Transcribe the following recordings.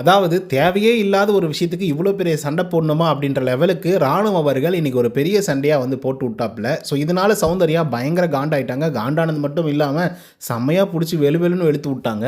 அதாவது தேவையே இல்லாத ஒரு விஷயத்துக்கு இவ்வளோ பெரிய சண்டை போடணுமா அப்படின்ற லெவலுக்கு ராணுவ அவர்கள் இன்னைக்கு ஒரு பெரிய சண்டையா வந்து போட்டு விட்டாப்புல. ஸோ இதனால சௌந்தர்யா பயங்கர காண்டாயிட்டாங்க. காண்டானது மட்டும் இல்லாம செம்மையா புடிச்சு வெளு வெளுன்னு வெளுத்து விட்டாங்க.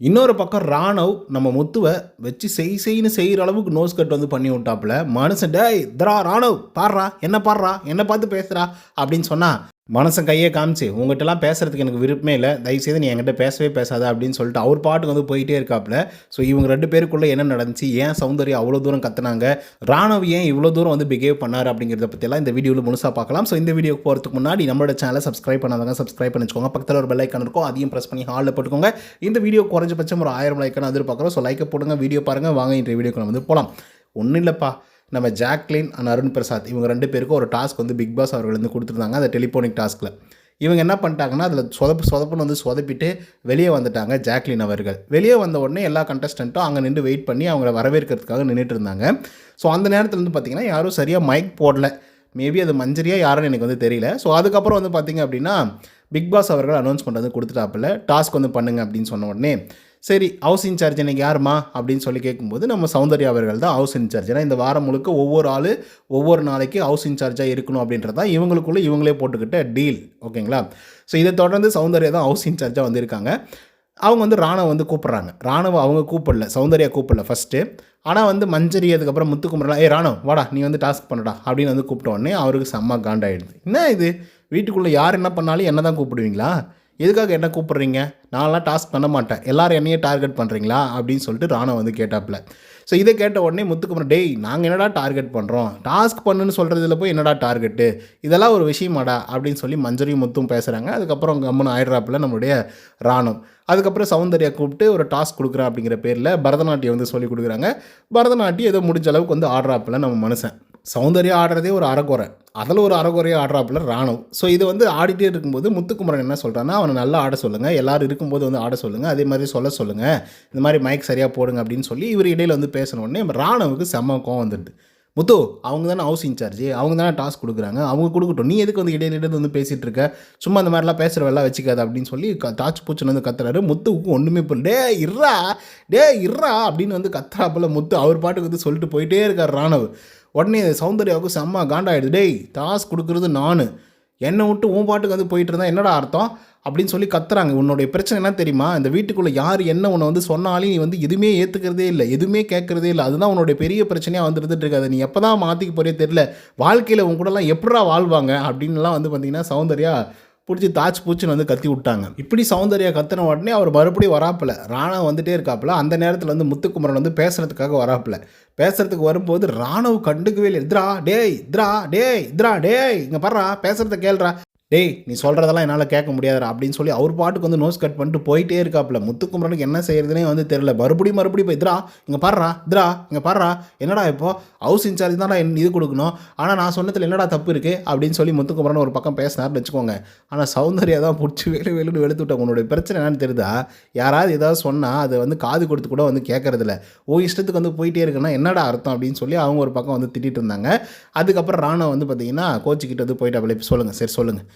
இன்னொரு பக்கம் ராணவ் நம்ம முத்துவ வச்சு செய்ன்னு செய்ற அளவுக்கு நோஸ் கட் வந்து பண்ணி விட்டாப்புல. மனுஷன் "டேய் இத்ரா ராணவ் பார்றா, என்ன பார்றா, என்ன பார்த்து பேசுறா" அப்படின்னு சொன்னா, மனுஷன் கையை காமிச்சு, "உங்ககிட்டலாம் பேசுறதுக்கு எனக்கு விருப்பமே இல்ல. தயவுசெய்து நீ என்கிட்ட பேசவே பேசாத" அப்படின்னு சொல்லிட்டு அவர் பாட்டுக்கு வந்து போயிட்டே இருக்காப்புல. ஸோ இவங்க 2 பேருக்குள்ள என்ன நடந்துச்சு? ஏன் சௌந்தர்யா அவ்வளோ தூரம் கத்துனாங்க? ராணவ் ஏன் இவ்வளோ தூரம் வந்து பிஹேவ் பண்ணாரு? அப்படிங்கிறத பத்தியெல்லாம் இந்த வீடியோல முழுசா பார்க்கலாம். ஸோ இந்த வீடியோக்கு போறதுக்கு முன்னாடி நம்மளோட சேனலை சப்ஸ்கிரைப் பண்ணாதவங்க சப்ஸ்கிரைப் பண்ணி வச்சுக்கோங்க. பக்கத்துல ஒரு பெல் ஐகான் இருக்கும். அதையும் பிரஸ் பண்ணி ஹால்ல போட்டுக்கோங்க. இந்த வீடியோ குறைஞ்சபட்சம் ஒரு 1000 லைக்கான எதிர்பார்க்குறோம். ஸோ லைக்க போடுங்க, வீடியோ பாருங்க. வாங்க இன்றைய வீடியோக்கு நம்ம வந்து போலாம். ஒன்றும் இல்லைப்பா, நம்ம ஜாக்லின் அண்ட் அருண் பிரசாத் இவங்க 2 பேருக்கும் ஒரு டாஸ்க் வந்து பிக் பாஸ் அவர்கள் வந்து கொடுத்துருந்தாங்க. அந்த டெலிஃபோனிக் டாஸ்கில் இவங்க என்ன பண்ணிட்டாங்கன்னா, அதில் சொதப்புன்னு வந்து சொதப்பிட்டு வெளியே வந்துட்டாங்க ஜாக்லின் அவர்கள். வெளியே வந்த உடனே எல்லா கண்டஸ்டண்ட்டும் அங்கே நின்று வெயிட் பண்ணி அவங்கள வரவேற்கிறதுக்காக நின்றுட்டு இருந்தாங்க. ஸோ அந்த நேரத்தில் வந்து பார்த்திங்கன்னா யாரும் சரியாக மைக் போடல. மேபி அது மஞ்சரியா யாருன்னு எனக்கு வந்து தெரியல. ஸோ அதுக்கப்புறம் வந்து பார்த்திங்க அப்படின்னா பிக் பாஸ் அவர்கள் அனௌன்ஸ்மெண்ட் வந்து கொடுத்துட்டாப்புல, டாஸ்க் வந்து பண்ணுங்க அப்படின்னு சொன்ன உடனே, சரி ஹவுஸ் இன்சார்ஜ் எனக்கு யாருமா அப்படின்னு சொல்லி கேட்கும்போது நம்ம சௌந்தர்யா அவர்கள் தான் ஹவுஸ் இன்சார்ஜ். ஏன்னா இந்த வாரம் முழுக்க ஒவ்வொரு ஆள் ஒவ்வொரு நாளைக்கு ஹவுஸ் இன்சார்ஜாக இருக்கணும் அப்படின்றது தான் இவங்களுக்குள்ளே இவங்களே போட்டுக்கிட்ட டீல். ஓகேங்களா? ஸோ இதை தொடர்ந்து சௌந்தர்யா தான் ஹவுஸ் இன்சார்ஜாக வந்திருக்காங்க. அவங்க வந்து ராணவ வந்து கூப்பிட்றாங்க. ராணவ அவங்க கூப்பிடல, சௌந்தர்யா கூப்பிடல ஃபஸ்ட்டு. ஆனால் வந்து மஞ்சரி அதுக்கப்புறம் முத்துக்குமரலாம், ராணவ் வாடா நீ வந்து டாஸ்க் பண்ணடா அப்படின்னு வந்து கூப்பிட்ட உடனே அவருக்கு செம்ம காண்டாயிடுது. என்ன இது, வீட்டுக்குள்ளே யார் என்ன பண்ணாலும் என்ன தான் கூப்பிடுவீங்களா? எதுக்காக என்ன கூப்பிட்றீங்க? நான்லாம் டாஸ்க் பண்ண மாட்டேன், எல்லோரும் என்னையே டார்கெட் பண்ணுறீங்களா அப்படின்னு சொல்லிட்டு ராணவ் வந்து கேட்டாப்புல. ஸோ இதை கேட்ட உடனே முத்துக்குமரன், டேய் நாங்கள் என்னடா டார்கெட் பண்ணுறோம், டாஸ்க் பண்ணுன்னு சொல்கிறதுல போய் என்னடா டார்கெட்டு, இதெல்லாம் ஒரு விஷயமாடா அப்படின்னு சொல்லி மஞ்சரியும் முத்தும் பேசுகிறாங்க. அதுக்கப்புறம் கம்முன்னு ஆயிடுறாப்புல நம்மளுடைய ராணவ். அதுக்கப்புறம் சௌந்தர்யா கூப்பிட்டு ஒரு டாஸ்க் கொடுக்குறேன் அப்படிங்கிற பேரில் பரதநாட்டியம் வந்து சொல்லி கொடுக்குறாங்க. பரதநாட்டியம் ஏதோ முடிஞ்ச அளவுக்கு வந்து ஆடுறாப்புல நம்ம மனுஷன். சௌந்தர்யா ஆடுறதே ஒரு அரைக்குறை, அதில் ஒரு அரைக்குறையாக ஆடுறாப்புல ராணவ். ஸோ இது வந்து ஆடிட்டே இருக்கும்போது முத்துக்குமரன் என்ன சொல்கிறான்னா, அவனை நல்லா ஆட சொல்லுங்கள், எல்லோரும் இருக்கும்போது வந்து ஆட சொல்லுங்கள், அதே மாதிரி சொல்லுங்கள், இந்த மாதிரி மைக் சரியாக போடுங்க அப்படின்னு சொல்லி இவர் இடையில் வந்து பேசினோடனே ராணவுக்கு செம்ம கோவம் வந்துடுது. முத்து அவங்க தானே ஹவுஸ் இன்சார்ஜ், அவங்க தானே டாஸ்க் கொடுக்குறாங்க, அவங்க கொடுக்கட்டும், நீ எதுக்கு வந்து இடையில வந்து பேசிகிட்டு இருக்க, சும்மா அந்த மாதிரிலாம் பேசுகிறவெல்லாம் வச்சுக்காது அப்படின்னு சொல்லி தாச்சு பூச்சின்னு வந்து கத்துறாரு. முத்துவுக்கு ஒன்றுமே போல, டே இர்றா அப்படின்னு வந்து கத்துறாப்புல முத்து. அவர் பாட்டுக்கு வந்து சொல்லிட்டு போயிட்டே இருக்கார் ராணவ். உடனே சௌந்தர்யாவுக்கு செம்ம காண்டாயிடுது. டேய் டாஸ்க் கொடுக்குறது நான், என்னை விட்டு உன் பாட்டுக்கு வந்து போயிட்டு இருந்தால் என்னடா அர்த்தம் அப்படின்னு சொல்லி கத்துறாங்க. உன்னுடைய பிரச்சனை என்ன தெரியுமா? இந்த வீட்டுக்குள்ளே யார் என்ன உன்னை வந்து சொன்னாலும் நீ வந்து எதுவுமே ஏற்றுக்கிறதே இல்லை, எதுவுமே கேட்குறதே இல்லை. அதுதான் உன்னுடைய பெரிய பிரச்சனையாக வந்துட்டு இருக்காது. நீ எப்போ தான் மாற்றிக்க போறியே தெரியல, வாழ்க்கையில் உன் கூடலாம் எப்படா வாழ்வாங்க அப்படின்லாம் வந்து பார்த்திங்கன்னா சௌந்தர்யா பிடிச்சி தாச்சு பூச்சின்னு வந்து கத்தி விட்டாங்க. இப்படி சௌந்தர்யா கத்தின உடனே அவர் மறுபடியும் வராப்பில், ராணவ் வந்துகிட்டே இருக்காப்புல. அந்த நேரத்தில் வந்து முத்துக்குமரன் வந்து பேசுகிறதுக்காக வராப்பில். பேசுகிறதுக்கு வரும்போது ராணவ் கண்டுக்கவே இல்லை. இத்ரா டேய் இங்கே பாடுறா, பேசுகிறத கேள்றா, டேய் நீ சொல்கிறதெல்லாம் என்னால் கேட்க முடியாதுடா அப்படின்னு சொல்லி அவர் பாட்டுக்கு வந்து நோஸ் கட் பண்ணிட்டு போயிட்டே இருக்காப்புல. முத்துக்குமரனுக்கு என்ன செய்யறதுனே வந்து தெரியல. மறுபடியும் போய் இத்ரா இங்கே பாடுறா என்னடா இப்போ ஹவுஸ் இன்சார்ஜ் தான் இது கொடுக்கணும், ஆனால் நான் சொன்னதில் என்னடா தப்பு இருக்குது அப்படின்னு சொல்லி முத்துக்குமரன் ஒரு பக்கம் பேசினார்னு வச்சுக்கோங்க. ஆனால் சௌந்தர்யா தான் பிடிச்சி வெளுன்னு வெளுத்து விட்டாங்க. உன்னோட பிரச்சனை என்னன்னு தெரியுதா? யாராவது ஏதாவது சொன்னால் அதை வந்து காது கொடுத்து கூட வந்து கேட்கறதில்ல, ஓ இஷ்டத்துக்கு வந்து போயிட்டே இருக்குன்னா என்னடா அர்த்தம் அப்படின்னு சொல்லி அவங்க ஒரு பக்கம் வந்து திட்டிகிட்டு இருந்தாங்க. அதுக்கப்புறம் ராணவ் வந்து பார்த்தீங்கன்னா கோச்சிக்கிட்டு வந்து போயிட்டாப்புல. இப்போ சொல்லுங்கள், சரி சொல்லுங்கள்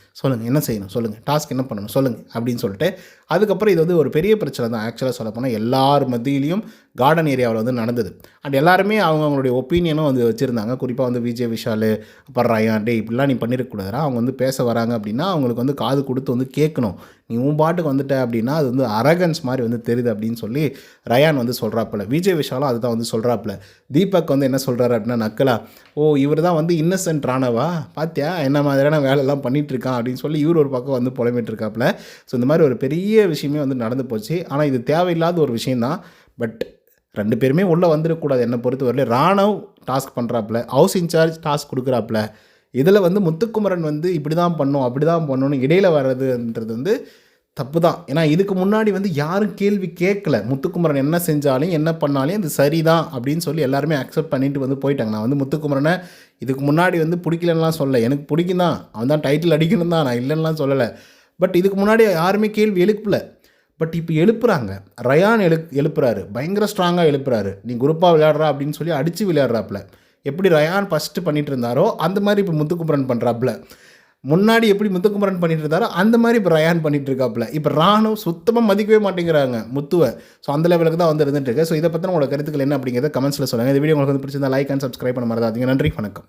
என்ன செய்யணும் சொல்லுங்கள், டாஸ்க் என்ன பண்ணணும் சொல்லுங்கள் அப்படின்னு சொல்லிட்டு. அதுக்கப்புறம் இது வந்து ஒரு பெரிய பிரச்சனை தான். ஆக்சுவலாக சொல்ல போனால் எல்லார் மத்தியிலையும் கார்டன் ஏரியாவில் வந்து நடந்தது. அண்ட் எல்லாருமே அவங்களுடைய ஒப்பீனியனும் வந்து வச்சுருந்தாங்க. குறிப்பாக வந்து விஜய் விஷால் அப்புறம் ரயான், டே இப்படிலாம் நீ பண்ணியிருக்கக்கூடாதுரா, அவங்க வந்து பேச வராங்க அப்படின்னா அவங்களுக்கு வந்து காது கொடுத்து வந்து கேட்கணும், நீ உன் பாட்டுக்கு வந்துட்ட அப்படின்னா அது வந்து அரகன்ஸ் மாதிரி வந்து தெரியுது அப்படின்னு சொல்லி ரயான் வந்து சொல்கிறாப்புல. விஜய் விஷாலும் அதுதான் வந்து சொல்கிறாப்புல. தீபக் வந்து என்ன சொல்கிறாரு அப்படின்னா நக்கலா, ஓ இவர் தான் வந்து இன்னசென்ட் ராணவா, பார்த்தியா என்ன மாதிரியான வேலையெல்லாம் பண்ணிகிட்ருக்கான் அப்படின்னு சொல்லி இவர் ஒரு பக்கம் வந்து புலம்பிட்டு இருக்காப்புல. ஸோ இந்த மாதிரி ஒரு பெரிய விஷயமே வந்து நடந்து போச்சு. ஆனால் இது தேவையில்லாத ஒரு விஷயந்தான். பட் 2 பேருமே உள்ளே வந்துடக்கூடாது என்னை பொறுத்தவரையிலும். ராணவ் டாஸ்க் பண்ணுறாப்புல, ஹவுஸ் இன்சார்ஜ் டாஸ்க் கொடுக்குறாப்புல. இதில் வந்து முத்துக்குமரன் வந்து இப்படி தான் பண்ணும் அப்படி தான் பண்ணணும்னு இடையில் வர்றதுன்றது வந்து தப்பு தான். ஏன்னா இதுக்கு முன்னாடி வந்து யாரும் கேள்வி கேட்கல. முத்துக்குமரன் என்ன செஞ்சாலும் என்ன பண்ணாலும் அது சரிதான் அப்படின்னு சொல்லி எல்லாருமே அக்செப்ட் பண்ணிட்டு வந்து போயிட்டாங்க. நான் வந்து முத்துக்குமரனை இதுக்கு முன்னாடி வந்து பிடிக்கலன்னெலாம் சொல்லலை, எனக்கு பிடிக்கும் தான், அவன் தான் டைட்டில் அடிக்கணும் தான், நான் இல்லைன்னுலாம் சொல்லலை. பட் இதுக்கு முன்னாடி யாருமே கேள்வி எழுப்பல. பட் இப்போ எழுப்புறாங்க. ரயான் எழுப்புறாரு, பயங்கர ஸ்ட்ராங்காக எழுப்புறாரு. நீ குரூப்பாக விளையாடுறா அப்படின்னு சொல்லி அடித்து விளையாடுறாப்புல. எப்படி ரயான் ஃபஸ்ட்டு பண்ணிகிட்டு இருந்தாரோ அந்த மாதிரி இப்போ முத்துக்குமரன் பண்ணுறாப்புல. முன்னாடி எப்படி முத்துக்குமரன் பண்ணிட்டு இருந்தாரோ அந்த மாதிரி இப்போ ரயான் பண்ணிட்டு இருக்காப்புல. இப்போ ராணுவ சுத்தமாக மதிக்கவே மாட்டேங்கிறாங்க முத்துவை. ஸோ அந்த லெவலுக்கு தான் வந்து இருந்துட்டு இருக்கு. ஸோ இதை பற்றின உங்களோட கருத்துக்கள் என்ன அப்படிங்கிறத கமெண்ட்ஸில் சொல்லுங்கள். இந்த வீடியோ உங்களுக்கு வந்து பிடிச்சிருந்தா லைக் அண்ட் சப்ஸ்கிரைப் பண்ண மறந்துடாதீங்க. நன்றி, வணக்கம்.